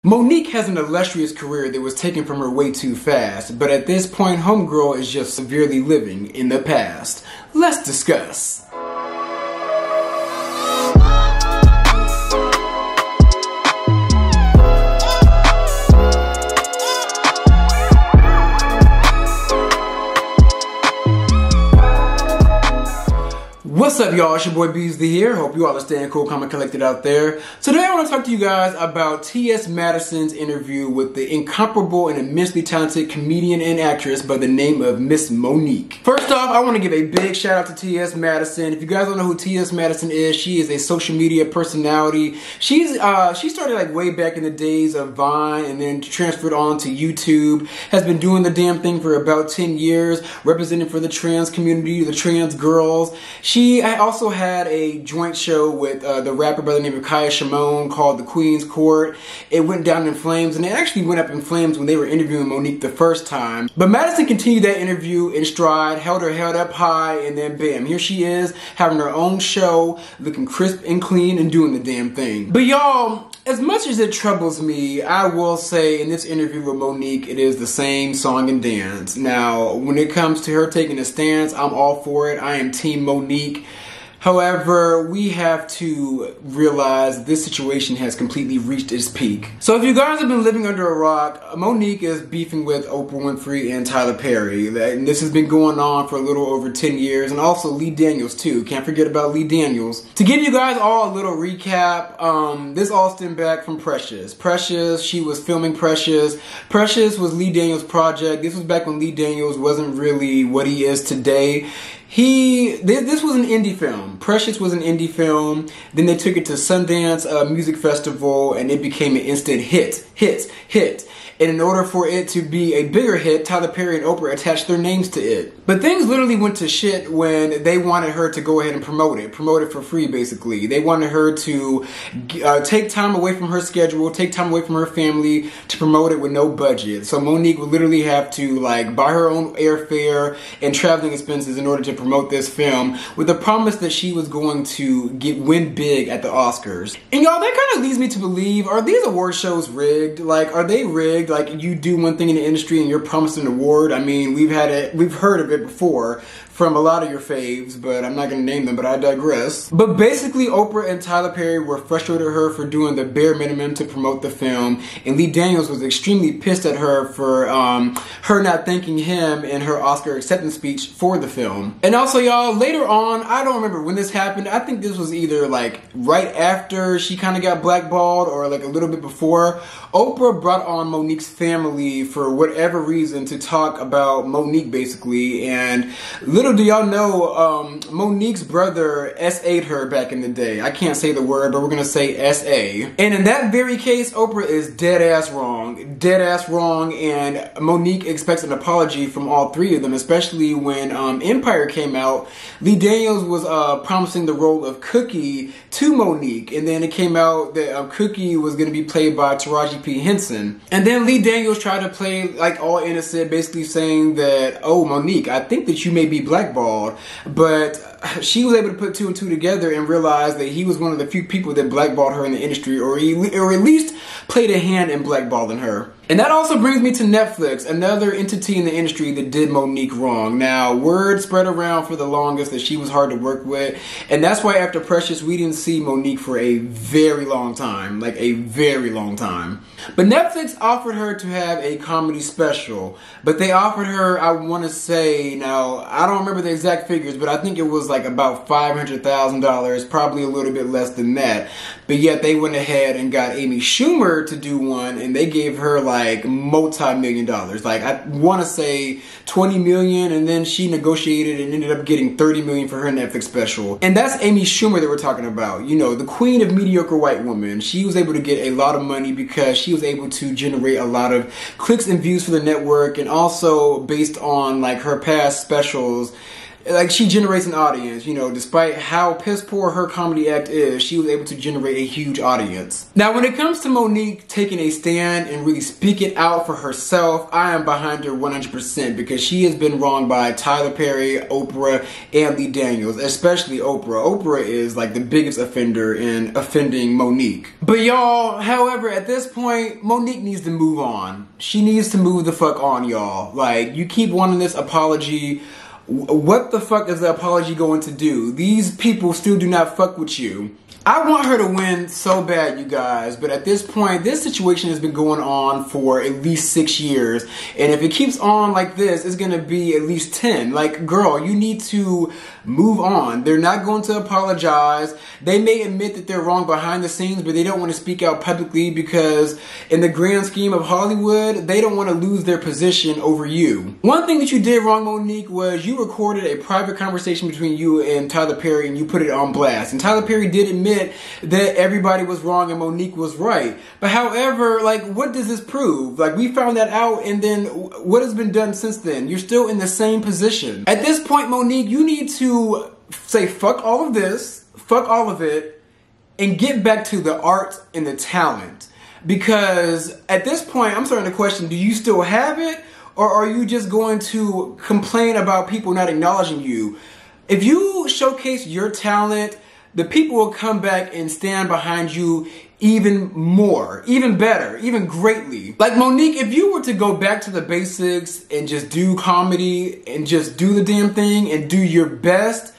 Monique has an illustrious career that was taken from her way too fast, but at this point, homegirl is just severely living in the past. Let's discuss. What's up, y'all? It's your boy Beasley here. Hope you all are staying cool, calm, and collected out there. Today I want to talk to you guys about T.S. Madison's interview with the incomparable and immensely talented comedian and actress by the name of Miss Monique. First off, I want to give a big shout out to T.S. Madison. If you guys don't know who T.S. Madison is, she is a social media personality. She started like way back in the days of Vine and then transferred on to YouTube. Has been doing the damn thing for about 10 years, representing for the trans community, the trans girls. I also had a joint show with the rapper by the name of Kaya Shimon called The Queen's Court. It went down in flames, and it actually went up in flames when they were interviewing Monique the first time. But Madison continued that interview in stride, held her head up high, and then bam, here she is having her own show, looking crisp and clean and doing the damn thing. But y'all, as much as it troubles me, I will say in this interview with Monique, it is the same song and dance. Now, when it comes to her taking a stance, I'm all for it. I am Team Monique. However, we have to realize this situation has completely reached its peak. So if you guys have been living under a rock, Monique is beefing with Oprah Winfrey and Tyler Perry. And this has been going on for a little over 10 years. And also Lee Daniels too. Can't forget about Lee Daniels. To give you guys all a little recap, this all stemmed back from Precious. Precious, she was filming Precious. Precious was Lee Daniels' project. This was back when Lee Daniels wasn't really what he is today. This was an indie film. Precious was an indie film. Then they took it to Sundance Music Festival and it became an instant hit. And in order for it to be a bigger hit, Tyler Perry and Oprah attached their names to it. But things literally went to shit when they wanted her to go ahead and promote it for free basically. They wanted her to take time away from her schedule, take time away from her family to promote it with no budget. So Monique would literally have to like buy her own airfare and traveling expenses in order to promote this film with the promise that she was going to win big at the Oscars. And y'all, that kind of leads me to believe, are these award shows rigged? Like, are they rigged? Like, you do one thing in the industry and you're promised an award. I mean, we've heard of it before from a lot of your faves, but I'm not going to name them, but I digress. But basically, Oprah and Tyler Perry were frustrated at her for doing the bare minimum to promote the film, and Lee Daniels was extremely pissed at her for her not thanking him in her Oscar acceptance speech for the film. And also, y'all, later on, I don't remember when this happened. I think this was either like right after she kind of got blackballed or like a little bit before. Oprah brought on Monique's family for whatever reason to talk about Monique basically, and little do y'all know, Monique's brother SA'd her back in the day. I can't say the word, but we're gonna say SA. And in that very case, Oprah is dead ass wrong, and Monique expects an apology from all three of them, especially when Empire came out. Lee Daniels was promising the role of Cookie to Monique, and then it came out that Cookie was gonna be played by Taraji P. Henson. And then Lee Daniels tried to play like all innocent, basically saying that, oh, Monique, I think that you may be blackballed, but she was able to put two and two together and realize that he was one of the few people that blackballed her in the industry, or at least played a hand in blackballing her. And that also brings me to Netflix, another entity in the industry that did Monique wrong. Now, word spread around for the longest that she was hard to work with, and that's why after Precious, we didn't see Monique for a very long time, like a very long time. But Netflix offered her to have a comedy special, but they offered her, I want to say, now, I don't remember the exact figures, but I think it was like about $500,000, probably a little bit less than that. But yet they went ahead and got Amy Schumer to do one, and they gave her like multi-million dollars. Like, I want to say 20 million, and then she negotiated and ended up getting 30 million for her Netflix special. And that's Amy Schumer that we're talking about. You know, the queen of mediocre white woman. She was able to get a lot of money because she was able to generate a lot of clicks and views for the network, and also based on like her past specials, like, she generates an audience, you know, despite how piss poor her comedy act is, she was able to generate a huge audience. Now, when it comes to Monique taking a stand and really speaking out for herself, I am behind her 100% because she has been wronged by Tyler Perry, Oprah, and Lee Daniels, especially Oprah. Oprah is like the biggest offender in offending Monique. But y'all, however, at this point, Monique needs to move on. She needs to move the fuck on, y'all. Like, you keep wanting this apology. What the fuck is the apology going to do? These people still do not fuck with you. I want her to win so bad, you guys, but at this point, this situation has been going on for at least 6 years, and if it keeps on like this, it's gonna be at least 10. Like, girl, you need to move on. They're not going to apologize. They may admit that they're wrong behind the scenes, but they don't want to speak out publicly because in the grand scheme of Hollywood, they don't want to lose their position over you. One thing that you did wrong, Monique, was you recorded a private conversation between you and Tyler Perry and you put it on blast. And Tyler Perry did admit that everybody was wrong and Monique was right. But however, like, what does this prove? Like, we found that out, and then what has been done since then? You're still in the same position. At this point, Monique, you need to say fuck all of this, fuck all of it, and get back to the art and the talent. Because at this point, I'm starting to question, do you still have it? Or are you just going to complain about people not acknowledging you? If you showcase your talent, the people will come back and stand behind you even more, even better, even greatly. Like, Monique, if you were to go back to the basics and just do comedy and just do the damn thing and do your best,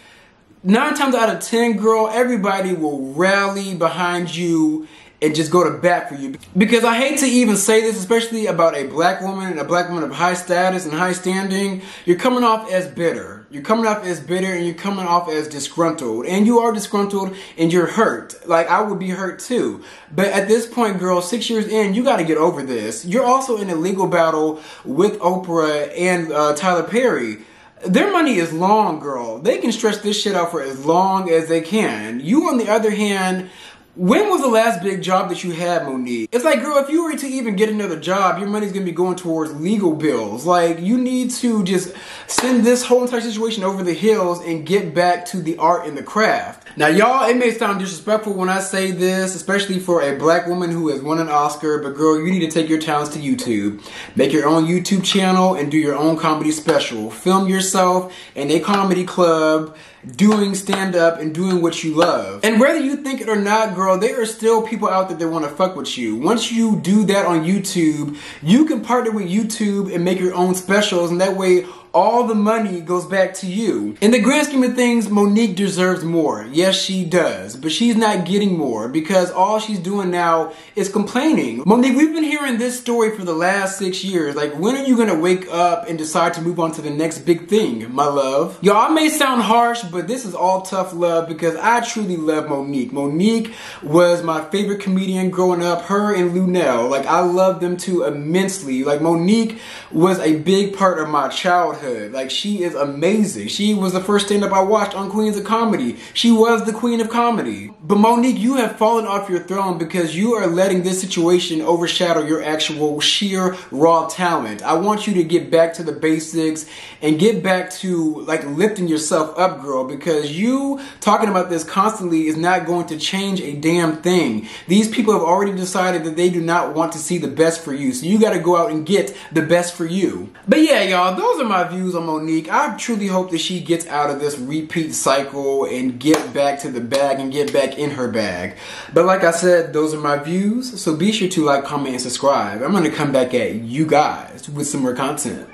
9 times out of 10, girl, everybody will rally behind you and just go to bat for you. Because I hate to even say this, especially about a black woman and a black woman of high status and high standing, you're coming off as bitter. You're coming off as bitter and you're coming off as disgruntled. And you are disgruntled and you're hurt. Like, I would be hurt too. But at this point, girl, 6 years in, you gotta get over this. You're also in a legal battle with Oprah and Tyler Perry. Their money is long, girl. They can stretch this shit out for as long as they can. You, on the other hand, when was the last big job that you had, Monique? It's like, girl, if you were to even get another job, your money's gonna be going towards legal bills. Like, you need to just send this whole entire situation over the hills and get back to the art and the craft. Now, y'all, it may sound disrespectful when I say this, especially for a black woman who has won an Oscar, but girl, you need to take your talents to YouTube. Make your own YouTube channel and do your own comedy special. Film yourself in a comedy club, doing stand-up and doing what you love. And whether you think it or not, girl, there are still people out there that want to fuck with you. Once you do that on YouTube, you can partner with YouTube and make your own specials, and that way all the money goes back to you. In the grand scheme of things, Monique deserves more. Yes, she does. But she's not getting more because all she's doing now is complaining. Monique, we've been hearing this story for the last 6 years. Like, when are you gonna wake up and decide to move on to the next big thing, my love? Y'all, I may sound harsh, but this is all tough love because I truly love Monique. Monique was my favorite comedian growing up, her and Lunel. Like, I love them two immensely. Like, Monique was a big part of my childhood. Like, she is amazing. She was the first stand-up I watched on Queens of Comedy. She was the queen of comedy. But Monique, you have fallen off your throne because you are letting this situation overshadow your actual sheer raw talent. I want you to get back to the basics and get back to, like, lifting yourself up, girl, because you talking about this constantly is not going to change a damn thing. These people have already decided that they do not want to see the best for you, so you got to go out and get the best for you. But yeah, y'all, those are my views on Monique. I truly hope that she gets out of this repeat cycle and get back to the bag and get back in her bag. But like I said, those are my views, so be sure to like, comment, and subscribe. I'm going to come back at you guys with some more content.